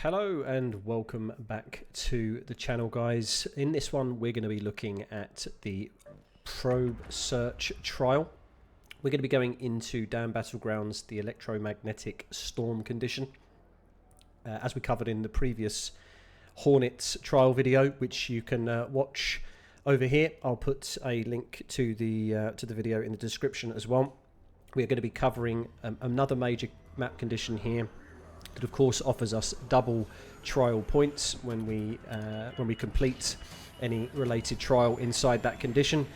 Hello and welcome back to the channel, guys. In this one we're going to be looking at the probe search trial. We're going to be going into Dam Battlegrounds, the Electromagnetic Storm condition, as we covered in the previous Hornet trial video, which you can watch over here. I'll put a link to the video in the description as well. We're going to be covering another major map condition here that of course offers us double trial points when we complete any related trial inside that condition.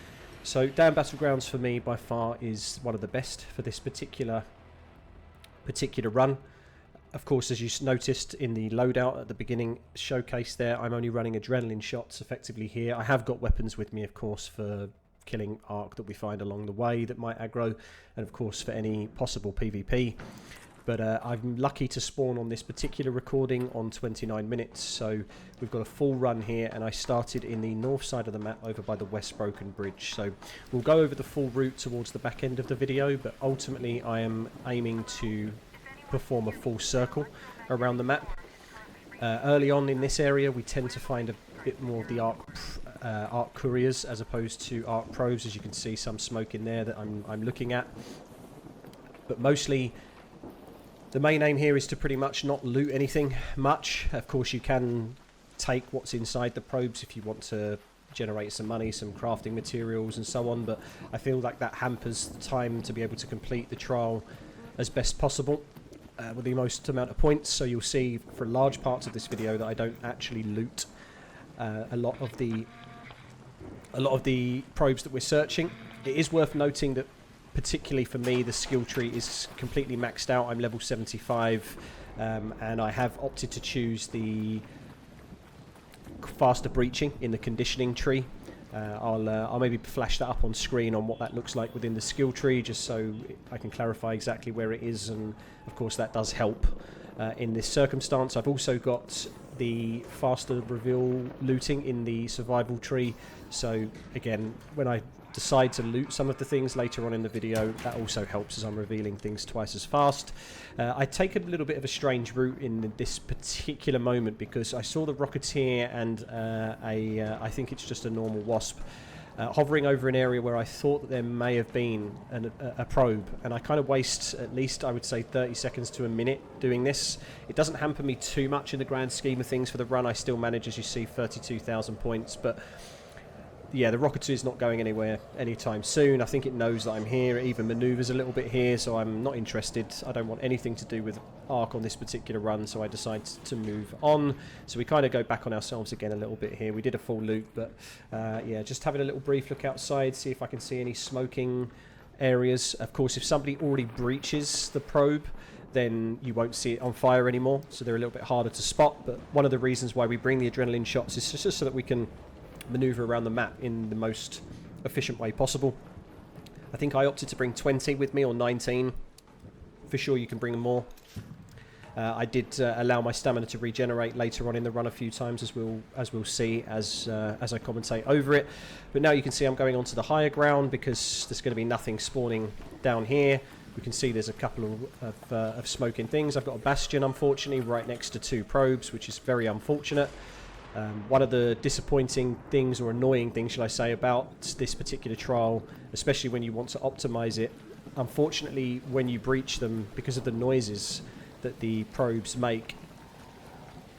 So Dam Battlegrounds for me by far is one of the best for this particular run. Of course, as you noticed in the loadout at the beginning showcase there, I'm only running adrenaline shots effectively here. I have got weapons with me, of course, for killing arc that we find along the way that might aggro, and of course for any possible PvP. But I'm lucky to spawn on this particular recording on 29 minutes, so we've got a full run here, and I started in the north side of the map over by the West Broken Bridge. So we'll go over the full route towards the back end of the video, but ultimately I am aiming to perform a full circle around the map. Early on in this area we tend to find a bit more of the arc couriers as opposed to arc probes. As you can see, some smoke in there that I'm looking at, but mostly the main aim here is to pretty much not loot anything much. Of course you can take what's inside the probes if you want to generate some money, some crafting materials and so on, but I feel like that hampers the time to be able to complete the trial as best possible with the most amount of points. So you'll see for large parts of this video that I don't actually loot a lot of the probes that we're searching. It is worth noting that particularly for me the skill tree is completely maxed out. I'm level 75 and I have opted to choose the faster breaching in the conditioning tree. I'll maybe flash that up on screen on what that looks like within the skill tree, just so I can clarify exactly where it is, and of course that does help in this circumstance. I've also got the faster reveal looting in the survival tree, so again when I decide to loot some of the things later on in the video, that also helps as I'm revealing things twice as fast. I take a little bit of a strange route in this particular moment because I saw the Rocketeer and I think it's just a normal Wasp hovering over an area where I thought that there may have been a probe, and I kind of waste at least, I would say, 30 seconds to a minute doing this. It doesn't hamper me too much in the grand scheme of things for the run. I still manage, as you see, 32,000 points, but yeah, the Rocketeer is not going anywhere anytime soon. I think it knows that I'm here. It even manoeuvres a little bit here, so I'm not interested. I don't want anything to do with arc on this particular run, so I decide to move on. So we kind of go back on ourselves again a little bit here. We did a full loot, but yeah, just having a little brief look outside, see if I can see any smoking areas. Of course, if somebody already breaches the probe, then you won't see it on fire anymore, so they're a little bit harder to spot. But one of the reasons why we bring the adrenaline shots is just so that we can maneuver around the map in the most efficient way possible. I think I opted to bring 20 with me, or 19. For sure you can bring more. I did allow my stamina to regenerate later on in the run a few times, as we'll see as I commentate over it. But now you can see I'm going onto the higher ground because there's going to be nothing spawning down here. We can see there's a couple of smoking things. I've got a bastion, unfortunately, right next to two probes, which is very unfortunate. One of the disappointing things, or annoying things shall I say, about this particular trial, especially when you want to optimize it, unfortunately when you breach them, because of the noises that the probes make,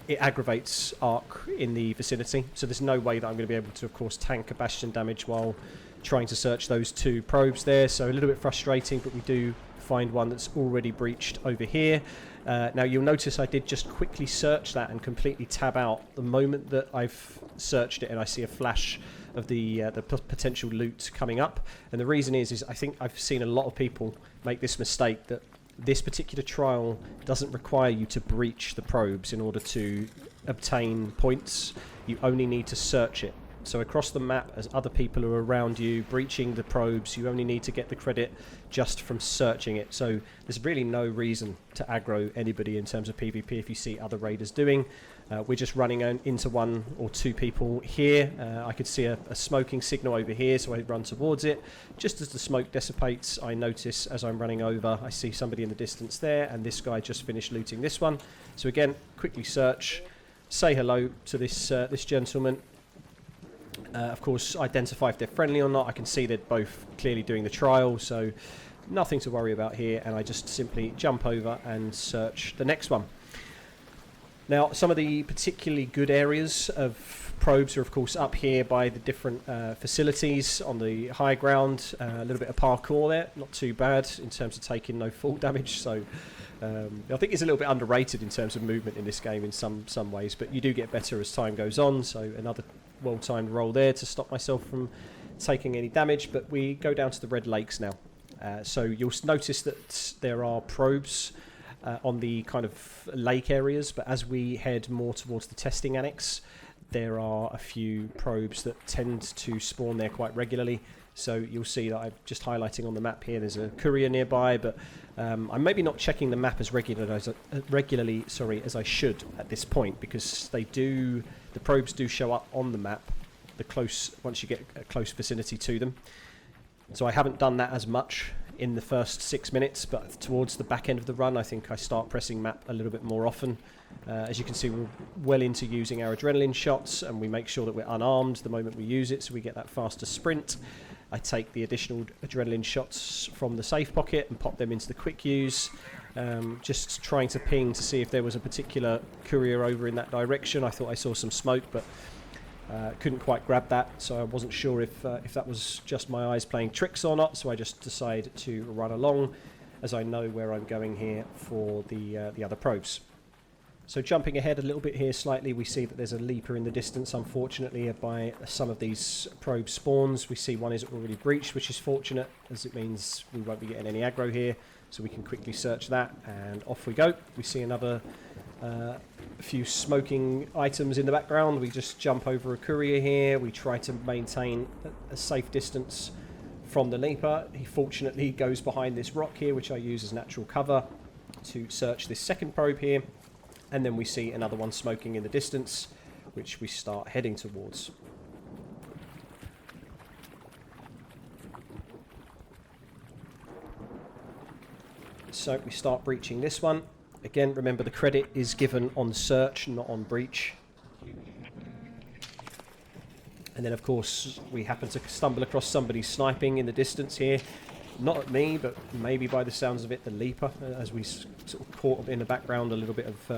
it aggravates arc in the vicinity. So there's no way that I'm going to be able to, of course, tank a bastion damage while trying to search those two probes there. So a little bit frustrating, but we do find one that's already breached over here. Now you'll notice I did just quickly search that and completely tab out the moment that I've searched it and I see a flash of the potential loot coming up. And the reason is I think I've seen a lot of people make this mistake, that this particular trial doesn't require you to breach the probes in order to obtain points. You only need to search it. So across the map, as other people are around you breaching the probes, you only need to get the credit just from searching it. So there's really no reason to aggro anybody in terms of PvP if you see other raiders doing. We're just running into one or two people here. I could see a smoking signal over here, so I run towards it. Just as the smoke dissipates, I notice as I'm running over, I see somebody in the distance there, and this guy just finished looting this one. So again, quickly search, say hello to this gentleman. Of course, identify if they're friendly or not. I can see they're both clearly doing the trial, so nothing to worry about here, and I just simply jump over and search the next one. Now, some of the particularly good areas of probes are, of course, up here by the different facilities on the high ground. A little bit of parkour there, not too bad in terms of taking no fall damage, so I think it's a little bit underrated in terms of movement in this game in some ways, but you do get better as time goes on, so another well-timed roll there to stop myself from taking any damage. But we go down to the red lakes now. So you'll notice that there are probes on the kind of lake areas, but as we head more towards the testing annex, there are a few probes that tend to spawn there quite regularly. So you'll see that I'm just highlighting on the map here, there's a courier nearby, but I'm maybe not checking the map as regularly as I should at this point, because the probes do show up on the map once you get a close vicinity to them. So I haven't done that as much in the first 6 minutes, but towards the back end of the run, I think I start pressing map a little bit more often. As you can see, we're well into using our adrenaline shots, and we make sure that we're unarmed the moment we use it, so we get that faster sprint. I take the additional adrenaline shots from the safe pocket and pop them into the quick use, just trying to ping to see if there was a particular courier over in that direction. I thought I saw some smoke, but couldn't quite grab that, so I wasn't sure if that was just my eyes playing tricks or not, so I just decided to run along as I know where I'm going here for the other probes. So jumping ahead a little bit here slightly, we see that there's a leaper in the distance. Unfortunately, by some of these probe spawns, we see one is already breached, which is fortunate, as it means we won't be getting any aggro here, so we can quickly search that, and off we go. We see another few smoking items in the background. We just jump over a courier here. We try to maintain a safe distance from the leaper. He fortunately goes behind this rock here, which I use as natural cover to search this second probe here. And then we see another one smoking in the distance, which we start heading towards. So we start breaching this one. Again, remember the credit is given on search, not on breach. And then, of course, we happen to stumble across somebody sniping in the distance here. Not at me, but maybe by the sounds of it, the leaper, as we sort of caught in the background a little bit of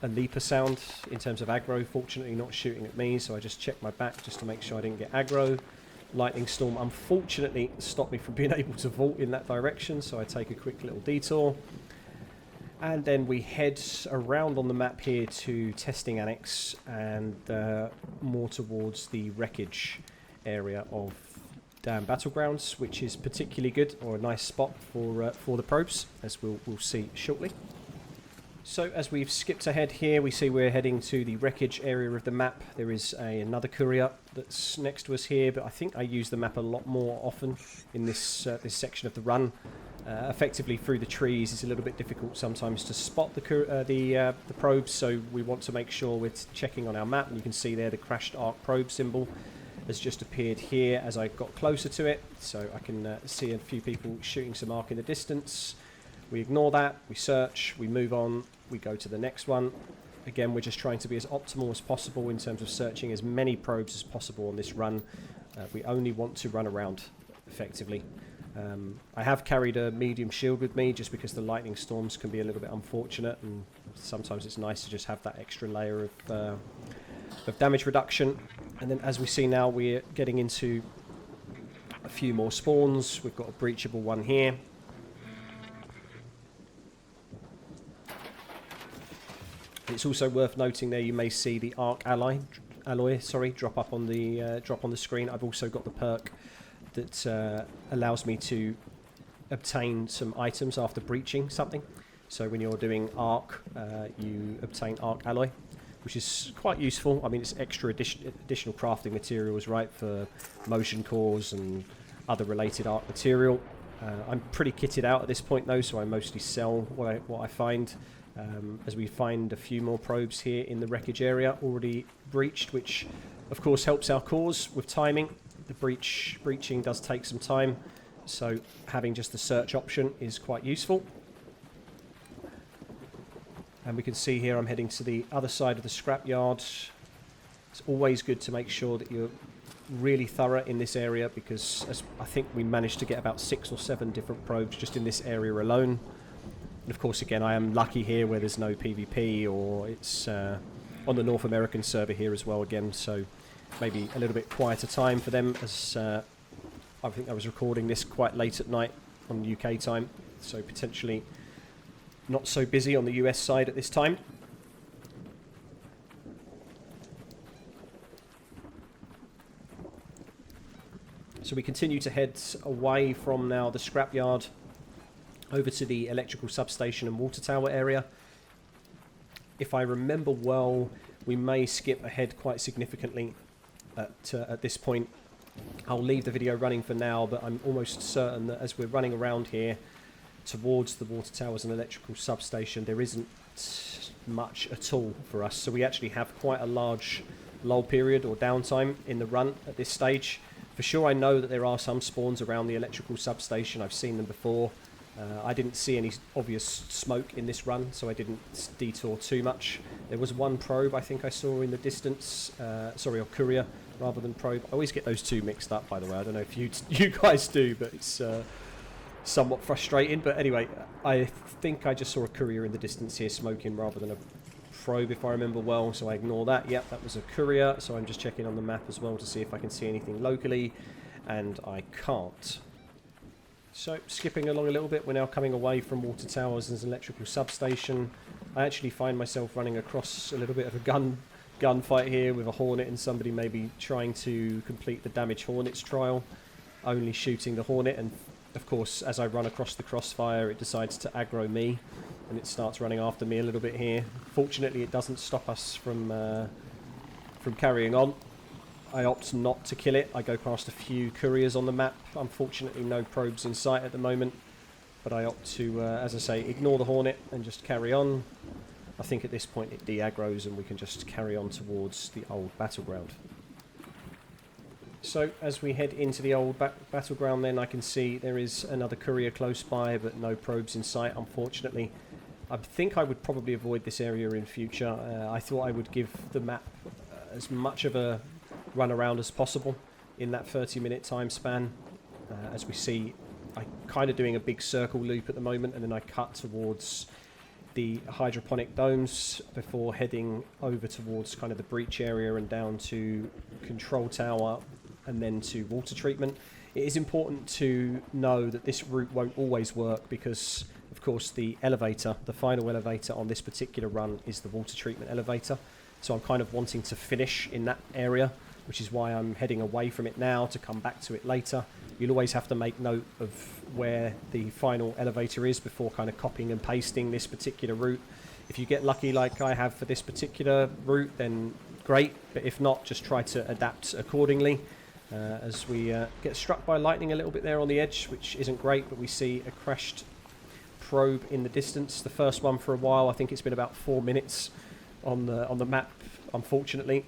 a leaper sound in terms of aggro. Fortunately, not shooting at me, so I just checked my back just to make sure I didn't get aggro. Lightning Storm, unfortunately, stopped me from being able to vault in that direction, so I take a quick little detour. And then we head around on the map here to Testing Annex and more towards the wreckage area of Dam Battlegrounds, which is particularly good, or a nice spot for the probes, as we'll see shortly. So as we've skipped ahead here, we see we're heading to the wreckage area of the map. There is another courier that's next to us here, but I think I use the map a lot more often in this section of the run. Effectively through the trees, it's a little bit difficult sometimes to spot the probes, so we want to make sure we're checking on our map. And you can see there the crashed arc probe symbol has just appeared here as I got closer to it, so I can see a few people shooting some arc in the distance. We ignore that, we search, we move on, we go to the next one. Again, we're just trying to be as optimal as possible in terms of searching as many probes as possible on this run. We only want to run around effectively. I have carried a medium shield with me just because the lightning storms can be a little bit unfortunate, and sometimes it's nice to just have that extra layer of damage reduction. And then as we see now, we're getting into a few more spawns. We've got a breachable one here. It's also worth noting there you may see the arc alloy drop up on the screen. I've also got the perk that allows me to obtain some items after breaching something. So when you're doing arc, you obtain arc alloy. which is quite useful. I mean, it's extra additional crafting materials, right, for motion cores and other related art material. I'm pretty kitted out at this point though, so I mostly sell what I find. As we find a few more probes here in the wreckage area already breached, which of course helps our cause with timing. The breaching does take some time, so having just the search option is quite useful. And we can see here I'm heading to the other side of the scrapyard. It's always good to make sure that you're really thorough in this area, because I think we managed to get about 6 or 7 different probes just in this area alone. And of course, again, I am lucky here where there's no PvP, or it's on the North American server here as well again, so maybe a little bit quieter time for them, as I think I was recording this quite late at night on UK time, so potentially not so busy on the US side at this time. So we continue to head away from now the scrapyard over to the electrical substation and water tower area. If I remember well, we may skip ahead quite significantly at this point. I'll leave the video running for now, but I'm almost certain that as we're running around here towards the water towers and electrical substation, there isn't much at all for us. So we actually have quite a large lull period or downtime in the run at this stage. For sure, I know that there are some spawns around the electrical substation. I've seen them before. I didn't see any obvious smoke in this run, so I didn't detour too much. There was one probe I think I saw in the distance, sorry, or courier rather than probe. I always get those two mixed up, by the way. I don't know if you guys do, but it's somewhat frustrating. But anyway, I think I just saw a courier in the distance here smoking rather than a probe, if I remember well, so I ignore that. Yep, that was a courier, so I'm just checking on the map as well to see if I can see anything locally, and I can't. So, skipping along a little bit, we're now coming away from water towers and electrical substation. I actually find myself running across a little bit of a gunfight here with a Hornet and somebody maybe trying to complete the damage Hornets trial, only shooting the Hornet, and of course as I run across the crossfire it decides to aggro me and it starts running after me a little bit here. Fortunately it doesn't stop us from carrying on. I opt not to kill it. I go past a few couriers on the map. Unfortunately no probes in sight at the moment, but I opt to, as I say, ignore the Hornet and just carry on. I think at this point it de-aggroes and we can just carry on towards the old battleground. So as we head into the old battleground then, I can see there is another courier close by, but no probes in sight, unfortunately. I think I would probably avoid this area in future. I thought I would give the map as much of a run around as possible in that 30-minute time span. As we see, I'm kind of doing a big circle loop at the moment, and then I cut towards the hydroponic domes before heading over towards kind of the breach area and down to control tower and then to water treatment. It is important to know that this route won't always work because, of course, the elevator, the final elevator on this particular run is the water treatment elevator. So I'm kind of wanting to finish in that area, which is why I'm heading away from it now to come back to it later. You'll always have to make note of where the final elevator is before kind of copying and pasting this particular route. If you get lucky like I have for this particular route, then great, but if not, just try to adapt accordingly. As we get struck by lightning a little bit there on the edge, which isn't great, but we see a crashed probe in the distance. The first one for a while. I think it's been about 4 minutes on the map, unfortunately,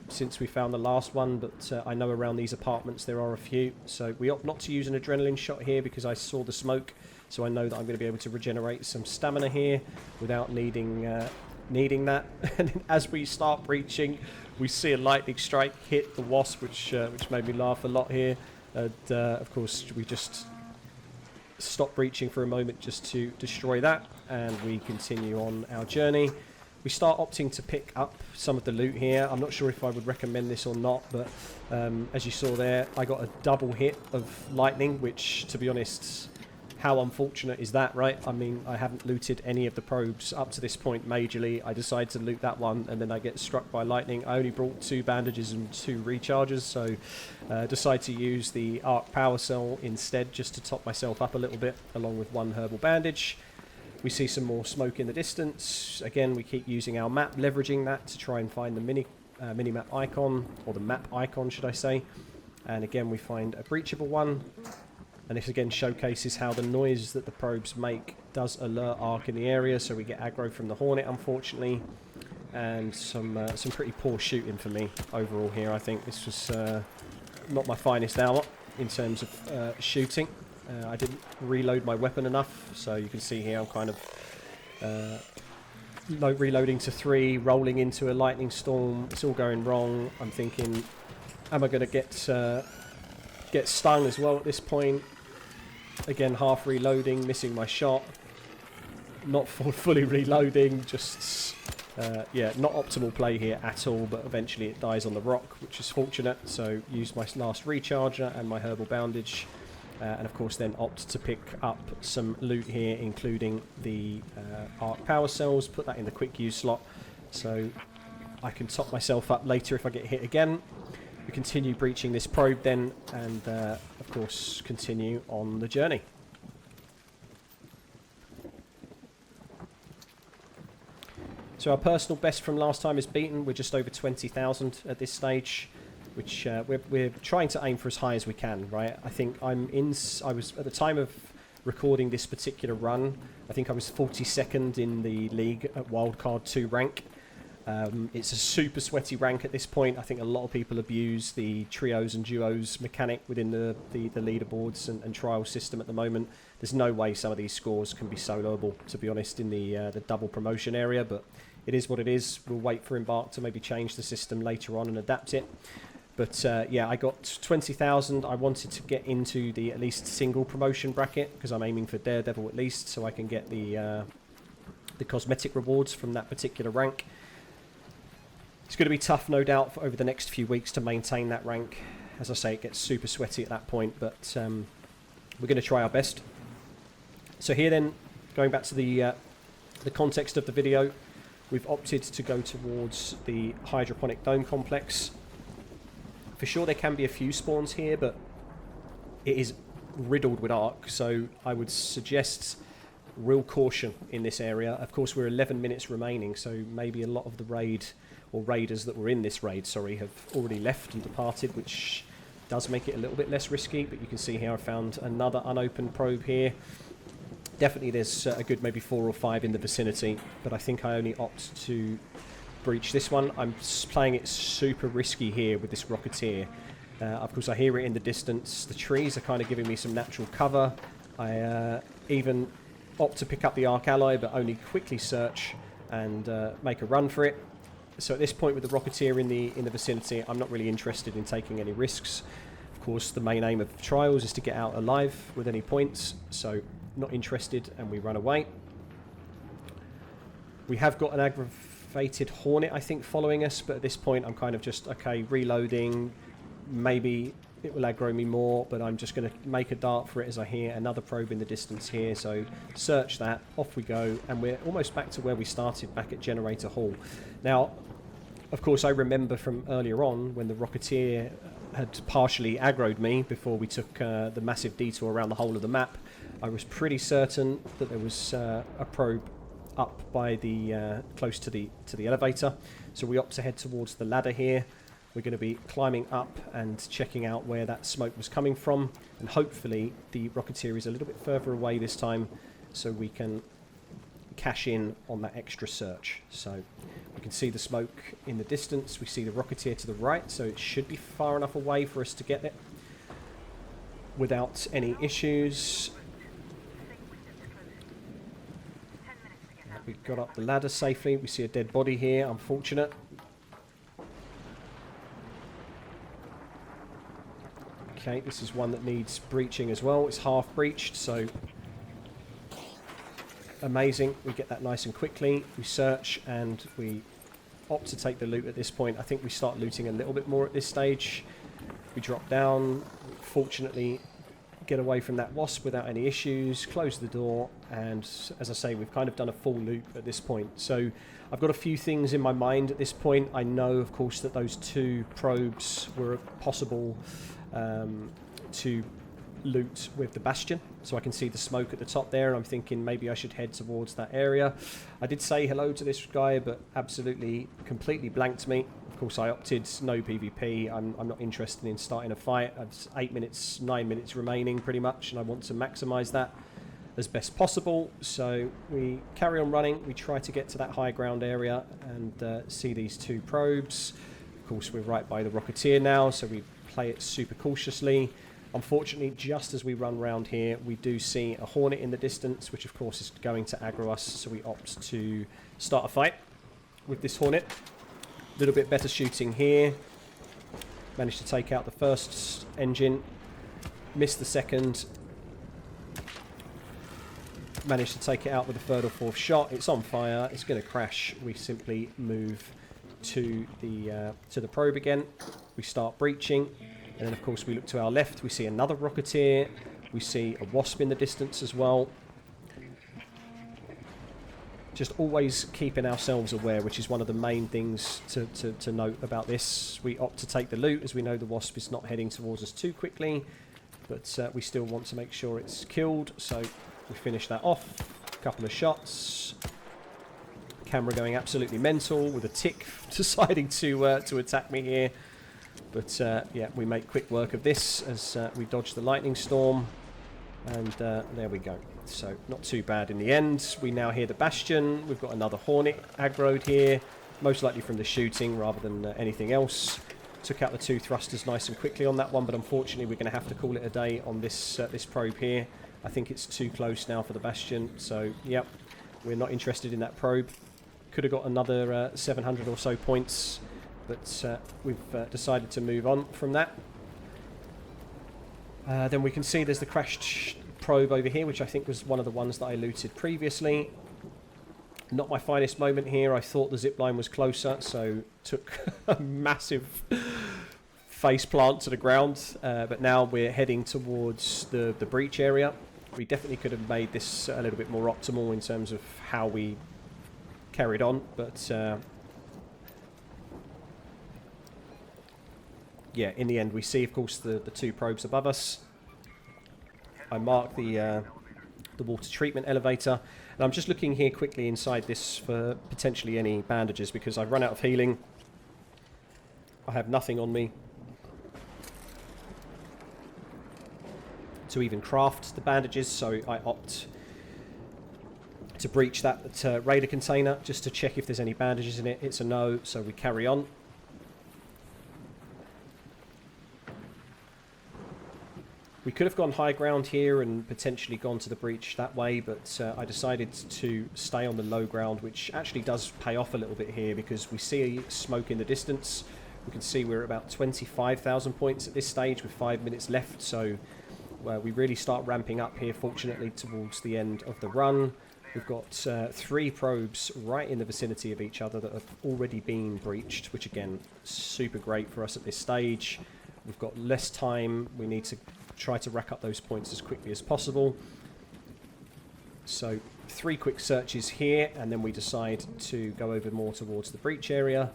since we found the last one, but I know around these apartments there are a few. So we opt not to use an adrenaline shot here because I saw the smoke, so I know that I'm going to be able to regenerate some stamina here without needing that. And then as we start breaching, we see a lightning strike hit the wasp, which made me laugh a lot here. And of course we just stop breaching for a moment just to destroy that, and we continue on our journey. We start opting to pick up some of the loot here. I'm not sure if I would recommend this or not, but as you saw there, I got a double hit of lightning, which, to be honest, how unfortunate is that, right? I mean, I haven't looted any of the probes up to this point majorly. I decide to loot that one, and then I get struck by lightning. I only brought 2 bandages and 2 recharges, so decide to use the arc power cell instead, just to top myself up a little bit, along with 1 herbal bandage. We see some more smoke in the distance. Again, we keep using our map, leveraging that to try and find the mini-map icon, or the map icon, should I say. And again, we find a breachable one. And this again showcases how the noise that the probes make does alert Ark in the area, so we get aggro from the Hornet, unfortunately. And some pretty poor shooting for me overall here. I think this was not my finest hour in terms of shooting. I didn't reload my weapon enough, so you can see here I'm kind of reloading to 3, rolling into a lightning storm. It's all going wrong. I'm thinking, am I going to get stung as well at this point? Again, half reloading, missing my shot. Not fully reloading, just... yeah, not optimal play here at all, but eventually it dies on the rock, which is fortunate. So used my last recharger and my herbal bandage, and of course then opt to pick up some loot here, including the Arc power cells, put that in the quick use slot so I can top myself up later if I get hit again. We continue breaching this probe then, and of course continue on the journey. So our personal best from last time is beaten. We're just over 20,000 at this stage, which we're trying to aim for as high as we can, right? I think I was, at the time of recording this particular run, I think I was 42nd in the league at Wildcard 2 rank. It's a super sweaty rank at this point. I think a lot of people abuse the trios and duos mechanic within the leaderboards and trial system at the moment. There's no way some of these scores can be soloable, to be honest, in the double promotion area, but it is what it is. We'll wait for Embark to maybe change the system later on and adapt it. But yeah, I got 20,000. I wanted to get into the at least single promotion bracket because I'm aiming for Daredevil at least, so I can get the cosmetic rewards from that particular rank. It's going to be tough, no doubt, over the next few weeks to maintain that rank. As I say, it gets super sweaty at that point, but we're going to try our best. So here then, going back to the context of the video, we've opted to go towards the hydroponic dome complex. For sure there can be a few spawns here, but it is riddled with Ark, so I would suggest real caution in this area. Of course, we're 11 minutes remaining, so maybe a lot of the raid, or raiders that were in this raid, sorry, have already left and departed, which does make it a little bit less risky. But you can see here I found another unopened probe here. Definitely there's a good maybe 4 or 5 in the vicinity, but I think I only opt to breach this one. I'm playing it super risky here with this Rocketeer. Of course I hear it in the distance. The trees are kind of giving me some natural cover. I even opt to pick up the Arc Ally, but only quickly search and make a run for it. So at this point with the Rocketeer in the vicinity, I'm not really interested in taking any risks. Of course, the main aim of trials is to get out alive with any points, so not interested, and we run away. We have got an aggravated Hornet, I think, following us, but at this point I'm kind of just, okay, reloading. Maybe it will aggro me more, but I'm just going to make a dart for it as I hear another probe in the distance here. So search that, off we go, and we're almost back to where we started, back at Generator Hall. Now, of course, I remember from earlier on when the Rocketeer had partially aggroed me before we took the massive detour around the whole of the map. I was pretty certain that there was a probe up by the close to the elevator, so we opt to head towards the ladder here. We're going to be climbing up and checking out where that smoke was coming from, and hopefully the Rocketeer is a little bit further away this time, so we can cash in on that extra search. So we can see the smoke in the distance. We see the Rocketeer to the right, so it should be far enough away for us to get it without any issues. We got up the ladder safely. We see a dead body here, unfortunate. Okay, this is one that needs breaching as well. It's half breached, so amazing. We get that nice and quickly. We search and we opt to take the loot at this point. I think we start looting a little bit more at this stage. We drop down, fortunately get away from that wasp without any issues, close the door, and as I say, we've kind of done a full loop at this point. So I've got a few things in my mind at this point. I know, of course, that those 2 probes were possible to loot with the Bastion, so I can see the smoke at the top there, and I'm thinking maybe I should head towards that area. I did say hello to this guy, but absolutely completely blanked me. Of course, I opted no PvP. I'm not interested in starting a fight. I've 9 minutes remaining pretty much, and I want to maximise that as best possible. So we carry on running. We try to get to that high ground area and see these two probes. Of course, we're right by the Rocketeer now, so we play it super cautiously. Unfortunately, just as we run round here, we do see a Hornet in the distance, which of course is going to aggro us, so we opt to start a fight with this Hornet. A little bit better shooting here. Managed to take out the first engine, missed the second. Managed to take it out with the third or fourth shot. It's on fire, it's going to crash. We simply move to the probe again. We start breaching. And then, of course, we look to our left. We see another Rocketeer. We see a Wasp in the distance as well. Just always keeping ourselves aware, which is one of the main things to note about this. We opt to take the loot, as we know the Wasp is not heading towards us too quickly. But we still want to make sure it's killed. So we finish that off. A couple of shots. Camera going absolutely mental with a tick deciding to attack me here. But yeah, we make quick work of this as we dodge the lightning storm, and there we go. So not too bad in the end. We now hear the Bastion. We've got another Hornet aggroed here, most likely from the shooting rather than anything else. Took out the two thrusters nice and quickly on that one, but unfortunately we're going to have to call it a day on this this probe here. I think it's too close now for the Bastion, so yep, we're not interested in that probe. Could have got another 700 or so points. But we've decided to move on from that. Then we can see there's the crashed probe over here, which I think was one of the ones that I looted previously. Not my finest moment here. I thought the zipline was closer, so took a massive face plant to the ground. But now we're heading towards the breach area. We definitely could have made this a little bit more optimal in terms of how we carried on, but yeah, in the end we see, of course, the two probes above us. I mark the water treatment elevator, and I'm just looking here quickly inside this for potentially any bandages, because I've run out of healing. I have nothing on me to even craft the bandages, so I opt to breach that raider container just to check if there's any bandages in it. It's a no, so we carry on. We could have gone high ground here and potentially gone to the breach that way, but I decided to stay on the low ground, which actually does pay off a little bit here, because we see smoke in the distance. We can see we're about 25,000 points at this stage with 5 minutes left, so we really start ramping up here, fortunately, towards the end of the run. We've got 3 probes right in the vicinity of each other that have already been breached, which again, super great for us at this stage. We've got less time. We need to try to rack up those points as quickly as possible. So 3 quick searches here, and then we decide to go over more towards the breach area.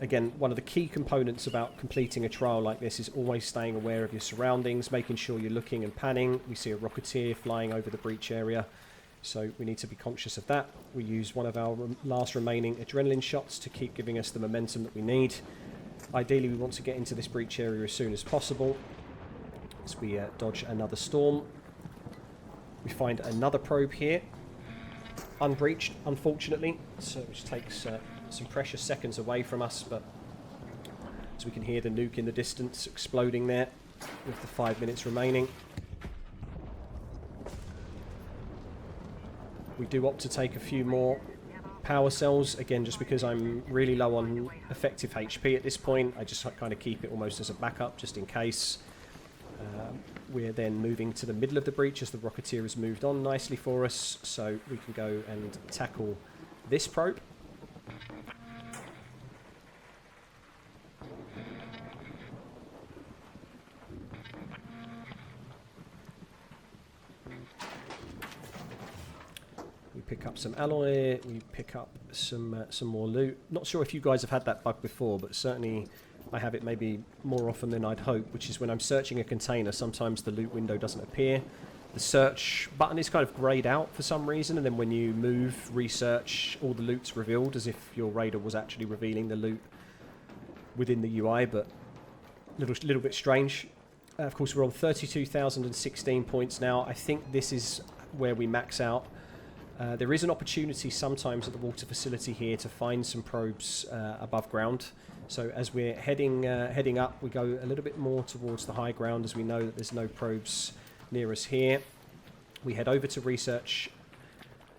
Again, one of the key components about completing a trial like this is always staying aware of your surroundings, making sure you're looking and panning. We see a Rocketeer flying over the breach area, so we need to be conscious of that. We use one of our last remaining adrenaline shots to keep giving us the momentum that we need. Ideally, we want to get into this breach area as soon as possible, as we dodge another storm. We find another probe here, unbreached, unfortunately, so which takes some precious seconds away from us, but as we can hear the nuke in the distance exploding there with the 5 minutes remaining. We do opt to take a few more power cells, again just because I'm really low on effective HP at this point. I just kind of keep it almost as a backup just in case. We're then moving to the middle of the breach as the Rocketeer has moved on nicely for us, so we can go and tackle this probe. We pick up some alloy, we pick up some more loot. Not sure if you guys have had that bug before, but certainly I have it maybe more often than I'd hope, which is when I'm searching a container, sometimes the loot window doesn't appear. The search button is kind of greyed out for some reason, and then when you move research, all the loot's revealed as if your raider was actually revealing the loot within the UI, but little bit strange. Of course, we're on 32,016 points now. I think this is where we max out. There is an opportunity sometimes at the water facility here to find some probes above ground. So as we're heading up, we go a little bit more towards the high ground as we know that there's no probes near us here. We head over to research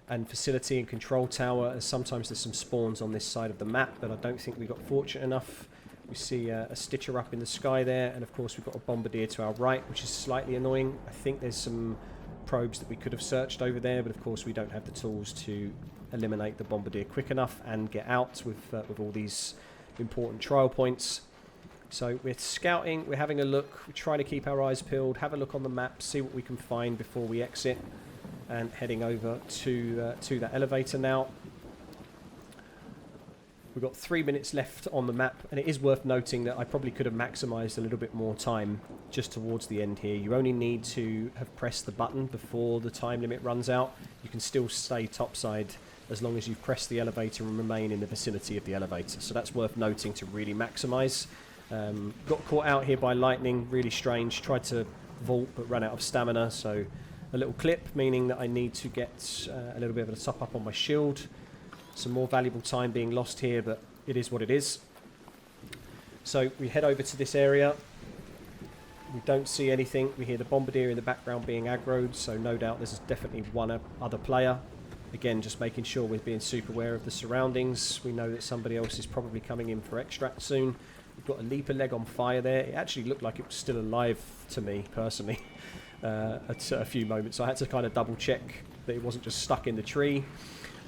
and facility and control tower, as sometimes there's some spawns on this side of the map, but I don't think we got fortunate enough. We see a Stitcher up in the sky there, and of course we've got a bombardier to our right, which is slightly annoying. I think there's some probes that we could have searched over there, but of course we don't have the tools to eliminate the bombardier quick enough and get out with all these important trial points. So we're scouting, we're having a look, we're trying to keep our eyes peeled, have a look on the map, see what we can find before we exit, and heading over to that elevator now. We've got 3 minutes left on the map, and it is worth noting that I probably could have maximised a little bit more time just towards the end here. You only need to have pressed the button before the time limit runs out. You can still stay topside as long as you've pressed the elevator and remain in the vicinity of the elevator. So that's worth noting to really maximise. Got caught out here by lightning, really strange. Tried to vault but ran out of stamina, so a little clip, meaning that I need to get a little bit of a top up on my shield. Some more valuable time being lost here, but it is what it is. So we head over to this area. We don't see anything. We hear the bombardier in the background being aggroed, so no doubt there's definitely one other player. Again, just making sure we're being super aware of the surroundings. We know that somebody else is probably coming in for extract soon. We've got a leaper leg on fire there. It actually looked like it was still alive to me, personally, at a few moments. So I had to kind of double check that it wasn't just stuck in the tree.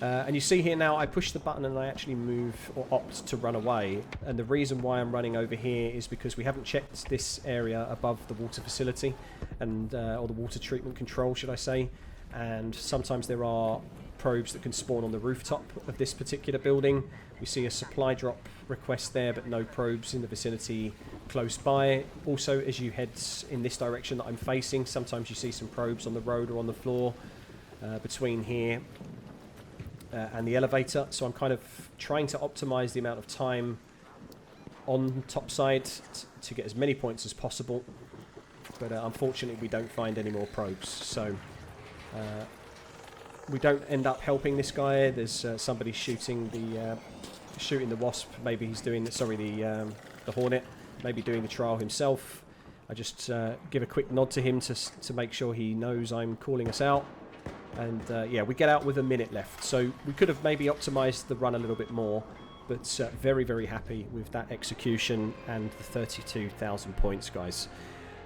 And you see here now, I push the button and I actually move or opt to run away. And the reason why I'm running over here is because we haven't checked this area above the water facility, and or the water treatment control, should I say. And sometimes there are probes that can spawn on the rooftop of this particular building. We see a supply drop request there, but no probes in the vicinity close by. Also, as you head in this direction that I'm facing, sometimes you see some probes on the road or on the floor between here and the elevator. So I'm kind of trying to optimize the amount of time on topside to get as many points as possible. But unfortunately, we don't find any more probes. So we don't end up helping this guy. There's somebody shooting the wasp. Maybe he's doing the Hornet. Maybe doing the trial himself. I just give a quick nod to him to make sure he knows I'm calling us out. And yeah, we get out with a minute left. So we could have maybe optimized the run a little bit more, but very, very happy with that execution and the 32,000 points, guys.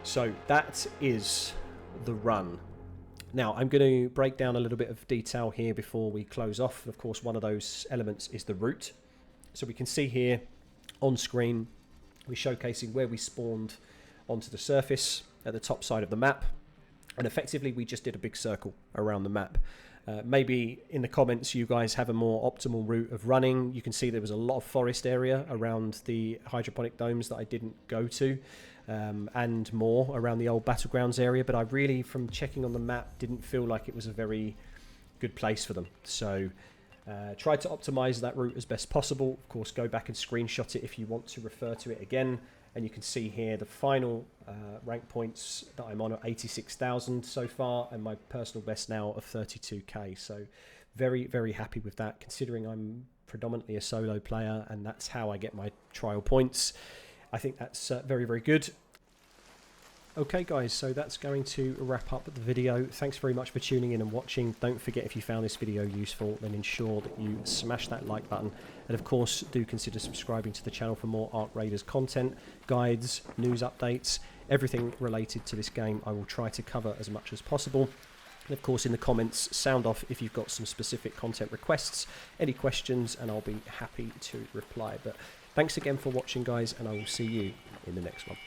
So that is the run. Now, I'm going to break down a little bit of detail here before we close off. Of course, one of those elements is the route. So we can see here on screen, we're showcasing where we spawned onto the surface at the top side of the map. And effectively, we just did a big circle around the map. Maybe in the comments, you guys have a more optimal route of running. You can see there was a lot of forest area around the hydroponic domes that I didn't go to. And more around the old Battlegrounds area, but I really, from checking on the map, didn't feel like it was a very good place for them. So tried to optimize that route as best possible. Of course, go back and screenshot it if you want to refer to it again. And you can see here the final rank points that I'm on are 86,000 so far, and my personal best now of 32k. So very, very happy with that, considering I'm predominantly a solo player and that's how I get my trial points. I think that's very, very good. Okay, guys, so that's going to wrap up the video. Thanks very much for tuning in and watching. Don't forget, if you found this video useful, then ensure that you smash that like button. And of course, do consider subscribing to the channel for more Ark Raiders content, guides, news updates, everything related to this game. I will try to cover as much as possible. And of course, in the comments, sound off if you've got some specific content requests, any questions, and I'll be happy to reply. But thanks again for watching, guys, and I will see you in the next one.